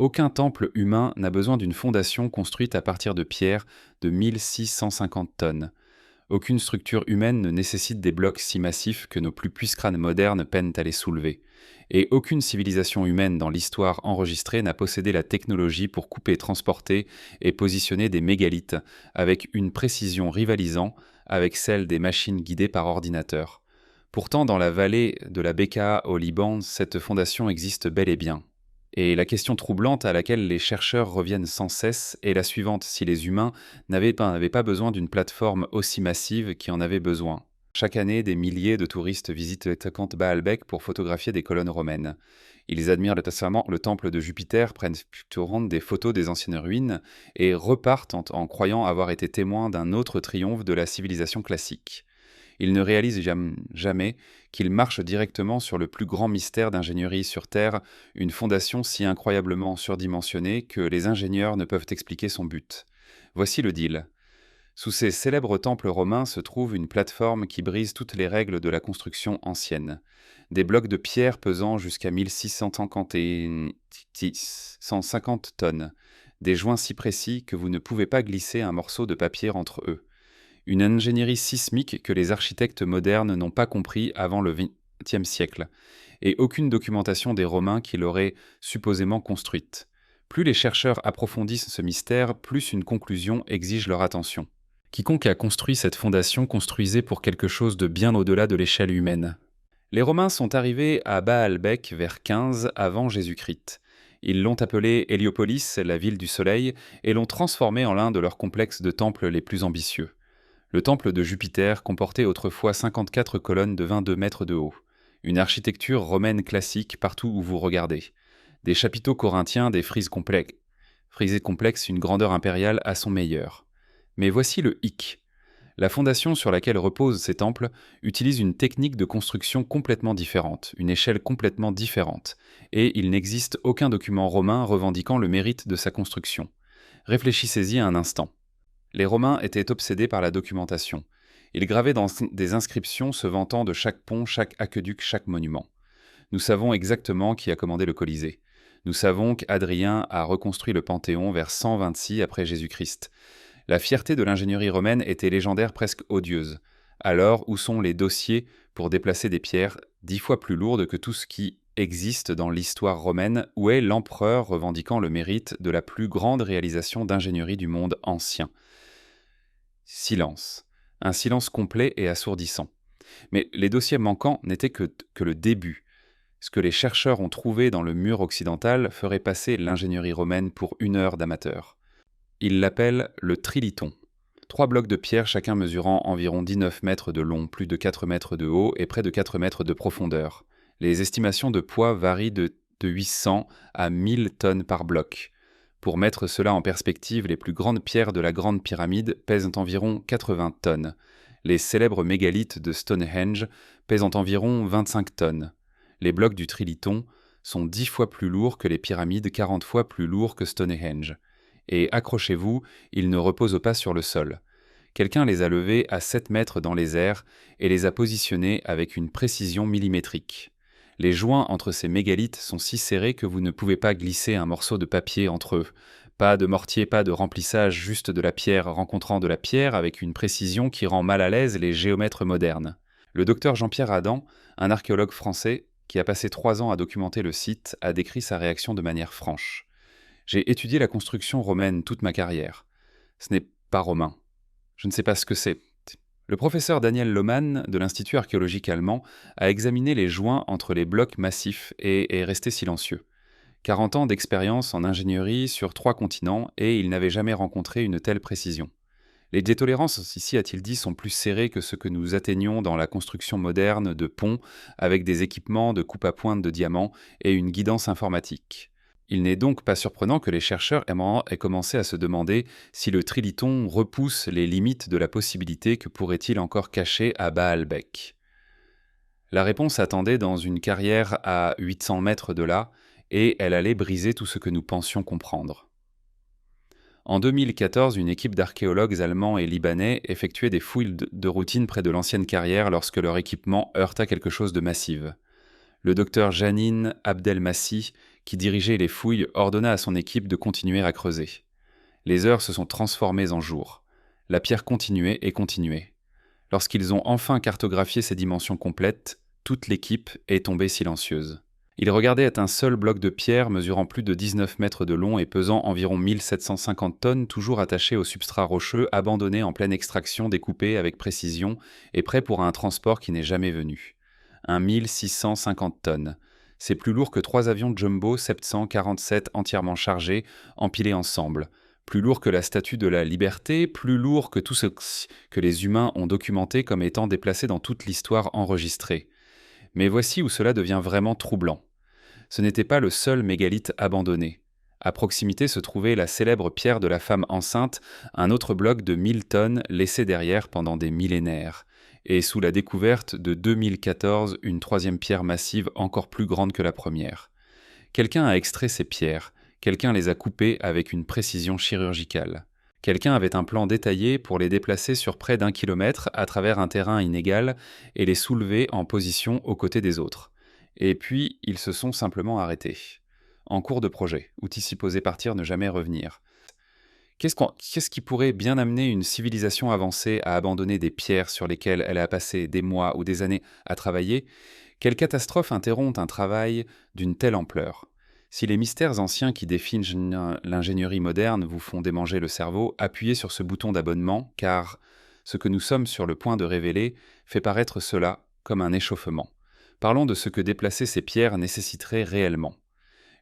Aucun temple humain n'a besoin d'une fondation construite à partir de pierres de 1650 tonnes. Aucune structure humaine ne nécessite des blocs si massifs que nos plus puissants crânes modernes peinent à les soulever. Et aucune civilisation humaine dans l'histoire enregistrée n'a possédé la technologie pour couper, transporter et positionner des mégalithes avec une précision rivalisant avec celle des machines guidées par ordinateur. Pourtant, dans la vallée de la Bekaa au Liban, cette fondation existe bel et bien. Et la question troublante à laquelle les chercheurs reviennent sans cesse est la suivante: si les humains n'avaient pas besoin d'une plateforme aussi massive qui en avait besoin. Chaque année, des milliers de touristes visitent le Takant Baalbek pour photographier des colonnes romaines. Ils admirent notamment le temple de Jupiter, prennent des photos des anciennes ruines et repartent en croyant avoir été témoins d'un autre triomphe de la civilisation classique. Ils ne réalisent jamais qu'ils marchent directement sur le plus grand mystère d'ingénierie sur Terre, une fondation si incroyablement surdimensionnée que les ingénieurs ne peuvent expliquer son but. Voici le deal. Sous ces célèbres temples romains se trouve une plateforme qui brise toutes les règles de la construction ancienne. Des blocs de pierre pesant jusqu'à 1650 tonnes. Des joints si précis que vous ne pouvez pas glisser un morceau de papier entre eux. Une ingénierie sismique que les architectes modernes n'ont pas compris avant le XXe siècle, et aucune documentation des Romains qui l'auraient supposément construite. Plus les chercheurs approfondissent ce mystère, plus une conclusion exige leur attention. Quiconque a construit cette fondation construisait pour quelque chose de bien au-delà de l'échelle humaine. Les Romains sont arrivés à Baalbek vers 15 avant Jésus-Christ. Ils l'ont appelée Héliopolis, la ville du soleil, et l'ont transformée en l'un de leurs complexes de temples les plus ambitieux. Le temple de Jupiter comportait autrefois 54 colonnes de 22 mètres de haut. Une architecture romaine classique partout où vous regardez. Des chapiteaux corinthiens, des frisées complexes, une grandeur impériale à son meilleur. Mais voici le hic. La fondation sur laquelle reposent ces temples utilise une technique de construction complètement différente, une échelle complètement différente, et il n'existe aucun document romain revendiquant le mérite de sa construction. Réfléchissez-y un instant. Les Romains étaient obsédés par la documentation. Ils gravaient dans des inscriptions se vantant de chaque pont, chaque aqueduc, chaque monument. Nous savons exactement qui a commandé le Colisée. Nous savons qu'Adrien a reconstruit le Panthéon vers 126 après Jésus-Christ. La fierté de l'ingénierie romaine était légendaire, presque odieuse. Alors, où sont les dossiers pour déplacer des pierres 10 fois plus lourdes que tout ce qui existe dans l'histoire romaine? Où est l'empereur revendiquant le mérite de la plus grande réalisation d'ingénierie du monde ancien? Silence. Un silence complet et assourdissant. Mais les dossiers manquants n'étaient que le début. Ce que les chercheurs ont trouvé dans le mur occidental ferait passer l'ingénierie romaine pour une heure d'amateur. Ils l'appellent le trilithon. 3 blocs de pierre, chacun mesurant environ 19 mètres de long, plus de 4 mètres de haut et près de 4 mètres de profondeur. Les estimations de poids varient de 800 à 1000 tonnes par bloc. Pour mettre cela en perspective, les plus grandes pierres de la Grande Pyramide pèsent environ 80 tonnes. Les célèbres mégalithes de Stonehenge pèsent environ 25 tonnes. Les blocs du trilithon sont 10 fois plus lourds que les pyramides, 40 fois plus lourds que Stonehenge. Et accrochez-vous, ils ne reposent pas sur le sol. Quelqu'un les a levés à 7 mètres dans les airs et les a positionnés avec une précision millimétrique. Les joints entre ces mégalithes sont si serrés que vous ne pouvez pas glisser un morceau de papier entre eux. Pas de mortier, pas de remplissage, juste de la pierre rencontrant de la pierre avec une précision qui rend mal à l'aise les géomètres modernes. Le docteur Jean-Pierre Adam, un archéologue français qui a passé 3 ans à documenter le site, a décrit sa réaction de manière franche. « J'ai étudié la construction romaine toute ma carrière. Ce n'est pas romain. Je ne sais pas ce que c'est. » Le professeur Daniel Lohmann de l'Institut archéologique allemand a examiné les joints entre les blocs massifs et est resté silencieux. 40 ans d'expérience en ingénierie sur 3 continents et il n'avait jamais rencontré une telle précision. Les détolérances, ici a-t-il dit, sont plus serrées que ce que nous atteignons dans la construction moderne de ponts avec des équipements de coupe à pointe de diamants et une guidance informatique. Il n'est donc pas surprenant que les chercheurs aient commencé à se demander si le trilithon repousse les limites de la possibilité que pourrait-il encore cacher à Baalbek. La réponse attendait dans une carrière à 800 mètres de là, et elle allait briser tout ce que nous pensions comprendre. En 2014, une équipe d'archéologues allemands et libanais effectuait des fouilles de routine près de l'ancienne carrière lorsque leur équipement heurta quelque chose de massif. Le docteur Janine Abdelmassi, qui dirigeait les fouilles, ordonna à son équipe de continuer à creuser. Les heures se sont transformées en jours. La pierre continuait et continuait. Lorsqu'ils ont enfin cartographié ses dimensions complètes, toute l'équipe est tombée silencieuse. Ils regardaient un seul bloc de pierre mesurant plus de 19 mètres de long et pesant environ 1750 tonnes, toujours attaché au substrat rocheux, abandonné en pleine extraction, découpé avec précision et prêt pour un transport qui n'est jamais venu. Un 1650 tonnes. C'est plus lourd que 3 avions Jumbo 747 entièrement chargés, empilés ensemble. Plus lourd que la Statue de la Liberté, plus lourd que tout ce que les humains ont documenté comme étant déplacé dans toute l'histoire enregistrée. Mais voici où cela devient vraiment troublant. Ce n'était pas le seul mégalithe abandonné. À proximité se trouvait la célèbre pierre de la femme enceinte, un autre bloc de 1000 tonnes laissé derrière pendant des millénaires. Et sous la découverte de 2014, une troisième pierre massive encore plus grande que la première. Quelqu'un a extrait ces pierres, quelqu'un les a coupées avec une précision chirurgicale. Quelqu'un avait un plan détaillé pour les déplacer sur près d'1 kilomètre à travers un terrain inégal et les soulever en position aux côtés des autres. Et puis, ils se sont simplement arrêtés. En cours de projet, outil supposé partir ne jamais revenir. Qu'est-ce qui pourrait bien amener une civilisation avancée à abandonner des pierres sur lesquelles elle a passé des mois ou des années à travailler? Quelle catastrophe interrompt un travail d'une telle ampleur? Si les mystères anciens qui définissent l'ingénierie moderne vous font démanger le cerveau, appuyez sur ce bouton d'abonnement, car ce que nous sommes sur le point de révéler fait paraître cela comme un échauffement. Parlons de ce que déplacer ces pierres nécessiterait réellement.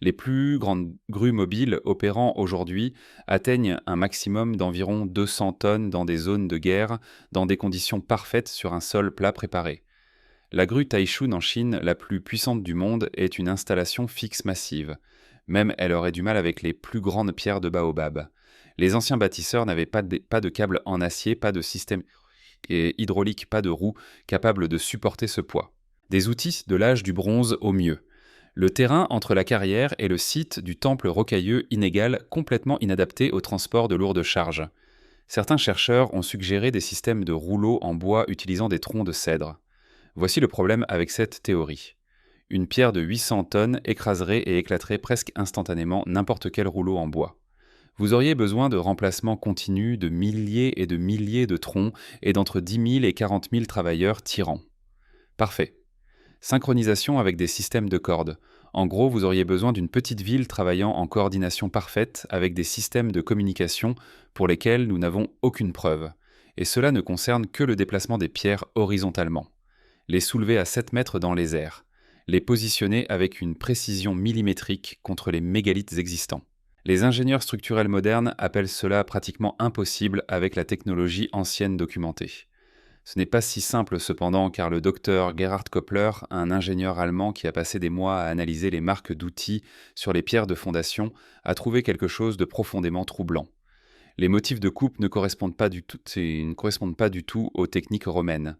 Les plus grandes grues mobiles opérant aujourd'hui atteignent un maximum d'environ 200 tonnes dans des zones de guerre, dans des conditions parfaites sur un sol plat préparé. La grue Taichun en Chine, la plus puissante du monde, est une installation fixe massive. Même elle aurait du mal avec les plus grandes pierres de baobab. Les anciens bâtisseurs n'avaient pas de câbles en acier, pas de système hydraulique, pas de roues capables de supporter ce poids. Des outils de l'âge du bronze au mieux. Le terrain entre la carrière et le site du temple rocailleux inégal, complètement inadapté au transport de lourdes charges. Certains chercheurs ont suggéré des systèmes de rouleaux en bois utilisant des troncs de cèdre. Voici le problème avec cette théorie. Une pierre de 800 tonnes écraserait et éclaterait presque instantanément n'importe quel rouleau en bois. Vous auriez besoin de remplacements continus de milliers et de milliers de troncs et d'entre 10 000 et 40 000 travailleurs tirants. Parfait. Synchronisation avec des systèmes de cordes. En gros, vous auriez besoin d'une petite ville travaillant en coordination parfaite avec des systèmes de communication pour lesquels nous n'avons aucune preuve. Et cela ne concerne que le déplacement des pierres horizontalement. Les soulever à 7 mètres dans les airs. Les positionner avec une précision millimétrique contre les mégalithes existants. Les ingénieurs structurels modernes appellent cela pratiquement impossible avec la technologie ancienne documentée. Ce n'est pas si simple cependant car le docteur Gerhard Koppler, un ingénieur allemand qui a passé des mois à analyser les marques d'outils sur les pierres de fondation, a trouvé quelque chose de profondément troublant. Les motifs de coupe ne correspondent pas du tout aux techniques romaines.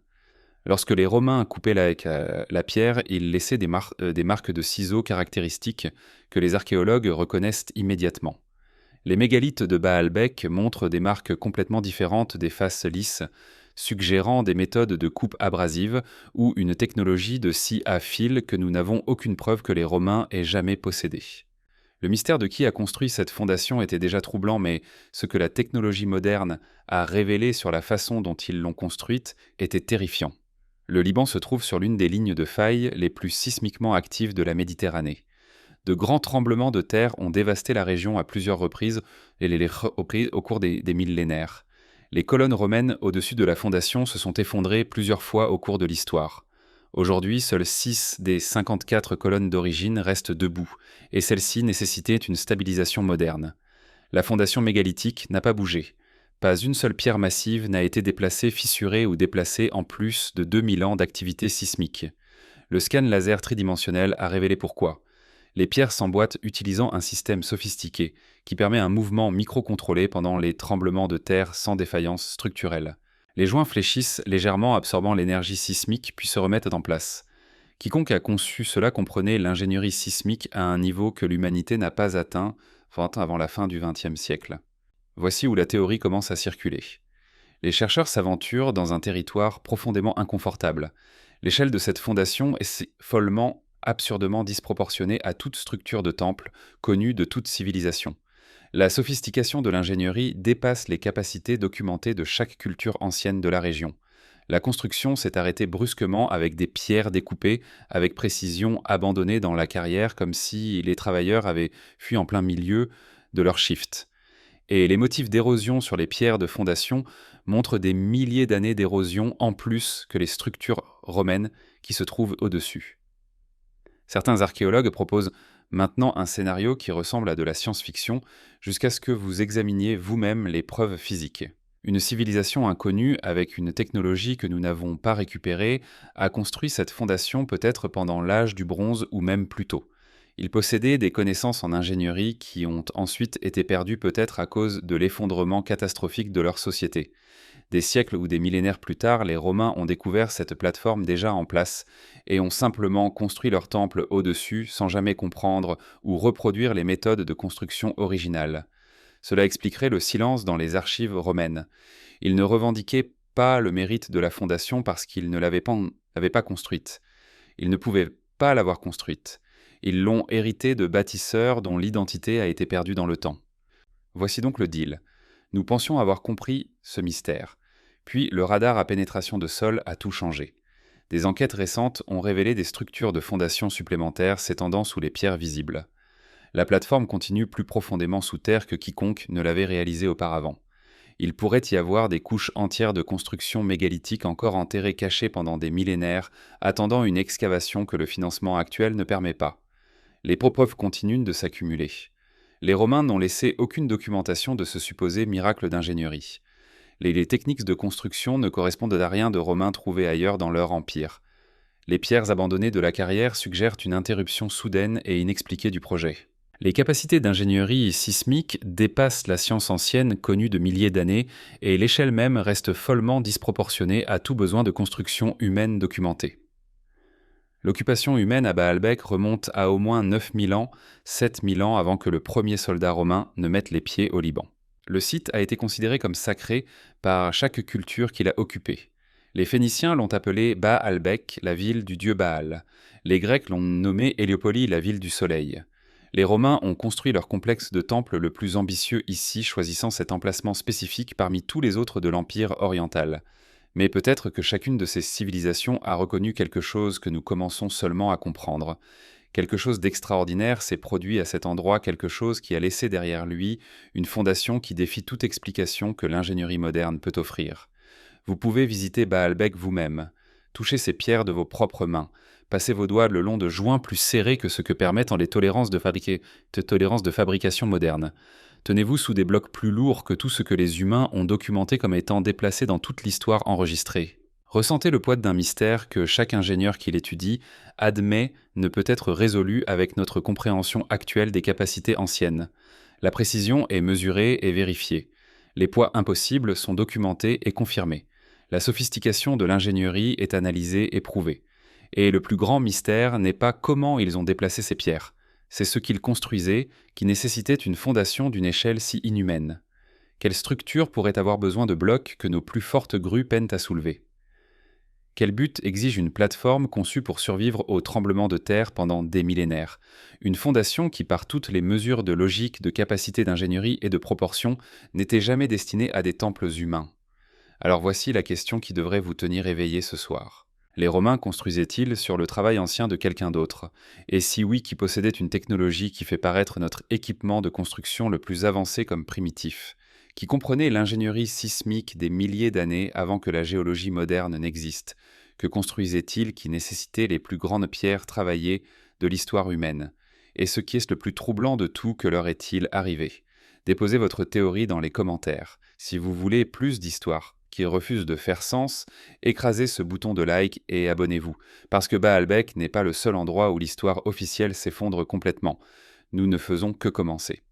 Lorsque les Romains coupaient la pierre, ils laissaient des marques de ciseaux caractéristiques que les archéologues reconnaissent immédiatement. Les mégalithes de Baalbek montrent des marques complètement différentes des faces lisses, suggérant des méthodes de coupe abrasive ou une technologie de scie à fil que nous n'avons aucune preuve que les Romains aient jamais possédée. Le mystère de qui a construit cette fondation était déjà troublant, mais ce que la technologie moderne a révélé sur la façon dont ils l'ont construite était terrifiant. Le Liban se trouve sur l'une des lignes de faille les plus sismiquement actives de la Méditerranée. De grands tremblements de terre ont dévasté la région à plusieurs reprises au cours des millénaires. Les colonnes romaines au-dessus de la fondation se sont effondrées plusieurs fois au cours de l'histoire. Aujourd'hui, seules 6 des 54 colonnes d'origine restent debout, et celles-ci nécessitaient une stabilisation moderne. La fondation mégalithique n'a pas bougé. Pas une seule pierre massive n'a été déplacée, fissurée ou déplacée en plus de 2000 ans d'activité sismique. Le scan laser tridimensionnel a révélé pourquoi. Les pierres s'emboîtent utilisant un système sophistiqué qui permet un mouvement microcontrôlé pendant les tremblements de terre sans défaillance structurelle. Les joints fléchissent légèrement absorbant l'énergie sismique puis se remettent en place. Quiconque a conçu cela comprenait l'ingénierie sismique à un niveau que l'humanité n'a pas atteint avant la fin du XXe siècle. Voici où la théorie commence à circuler. Les chercheurs s'aventurent dans un territoire profondément inconfortable. L'échelle de cette fondation est follement absurdement disproportionnée à toute structure de temple connue de toute civilisation. La sophistication de l'ingénierie dépasse les capacités documentées de chaque culture ancienne de la région. La construction s'est arrêtée brusquement avec des pierres découpées avec précision abandonnées dans la carrière comme si les travailleurs avaient fui en plein milieu de leur shift. Et les motifs d'érosion sur les pierres de fondation montrent des milliers d'années d'érosion en plus que les structures romaines qui se trouvent au-dessus. Certains archéologues proposent maintenant un scénario qui ressemble à de la science-fiction jusqu'à ce que vous examiniez vous-même les preuves physiques. Une civilisation inconnue avec une technologie que nous n'avons pas récupérée a construit cette fondation peut-être pendant l'âge du bronze ou même plus tôt. Ils possédaient des connaissances en ingénierie qui ont ensuite été perdues peut-être à cause de l'effondrement catastrophique de leur société. Des siècles ou des millénaires plus tard, les Romains ont découvert cette plateforme déjà en place et ont simplement construit leur temple au-dessus sans jamais comprendre ou reproduire les méthodes de construction originales. Cela expliquerait le silence dans les archives romaines. Ils ne revendiquaient pas le mérite de la fondation parce qu'ils ne l'avaient pas construite. Ils ne pouvaient pas l'avoir construite. Ils l'ont héritée de bâtisseurs dont l'identité a été perdue dans le temps. Voici donc le deal. Nous pensions avoir compris ce mystère. Puis le radar à pénétration de sol a tout changé. Des enquêtes récentes ont révélé des structures de fondation supplémentaires s'étendant sous les pierres visibles. La plateforme continue plus profondément sous terre que quiconque ne l'avait réalisée auparavant. Il pourrait y avoir des couches entières de constructions mégalithiques encore enterrées cachées pendant des millénaires, attendant une excavation que le financement actuel ne permet pas. Les preuves continuent de s'accumuler. Les Romains n'ont laissé aucune documentation de ce supposé miracle d'ingénierie. Les techniques de construction ne correspondent à rien de romain trouvé ailleurs dans leur empire. Les pierres abandonnées de la carrière suggèrent une interruption soudaine et inexpliquée du projet. Les capacités d'ingénierie sismique dépassent la science ancienne connue de milliers d'années et l'échelle même reste follement disproportionnée à tout besoin de construction humaine documentée. L'occupation humaine à Baalbek remonte à au moins 9000 ans, 7000 ans avant que le premier soldat romain ne mette les pieds au Liban. Le site a été considéré comme sacré par chaque culture qui l'a occupé. Les Phéniciens l'ont appelé Baalbek, la ville du dieu Baal. Les Grecs l'ont nommé Héliopolie, la ville du soleil. Les Romains ont construit leur complexe de temples le plus ambitieux ici, choisissant cet emplacement spécifique parmi tous les autres de l'Empire oriental. Mais peut-être que chacune de ces civilisations a reconnu quelque chose que nous commençons seulement à comprendre. Quelque chose d'extraordinaire s'est produit à cet endroit, quelque chose qui a laissé derrière lui une fondation qui défie toute explication que l'ingénierie moderne peut offrir. Vous pouvez visiter Baalbek vous-même, toucher ces pierres de vos propres mains, passer vos doigts le long de joints plus serrés que ce que permettent les tolérances de fabrication moderne. Tenez-vous sous des blocs plus lourds que tout ce que les humains ont documenté comme étant déplacés dans toute l'histoire enregistrée. Ressentez le poids d'un mystère que chaque ingénieur qui l'étudie admet ne peut être résolu avec notre compréhension actuelle des capacités anciennes. La précision est mesurée et vérifiée. Les poids impossibles sont documentés et confirmés. La sophistication de l'ingénierie est analysée et prouvée. Et le plus grand mystère n'est pas comment ils ont déplacé ces pierres. C'est ce qu'ils construisaient qui nécessitait une fondation d'une échelle si inhumaine. Quelle structure pourrait avoir besoin de blocs que nos plus fortes grues peinent à soulever ? Quel but exige une plateforme conçue pour survivre aux tremblements de terre pendant des millénaires ? Une fondation qui, par toutes les mesures de logique, de capacité d'ingénierie et de proportion, n'était jamais destinée à des temples humains. Alors voici la question qui devrait vous tenir éveillé ce soir. Les Romains construisaient-ils sur le travail ancien de quelqu'un d'autre ? Et si oui, qui possédait une technologie qui fait paraître notre équipement de construction le plus avancé comme primitif ? Qui comprenait l'ingénierie sismique des milliers d'années avant que la géologie moderne n'existe? Que construisait-il qui nécessitait les plus grandes pierres travaillées de l'histoire humaine? Et ce qui est le plus troublant de tout, que leur est-il arrivé? Déposez votre théorie dans les commentaires. Si vous voulez plus d'histoires qui refusent de faire sens, écrasez ce bouton de like et abonnez-vous, parce que Baalbek n'est pas le seul endroit où l'histoire officielle s'effondre complètement. Nous ne faisons que commencer.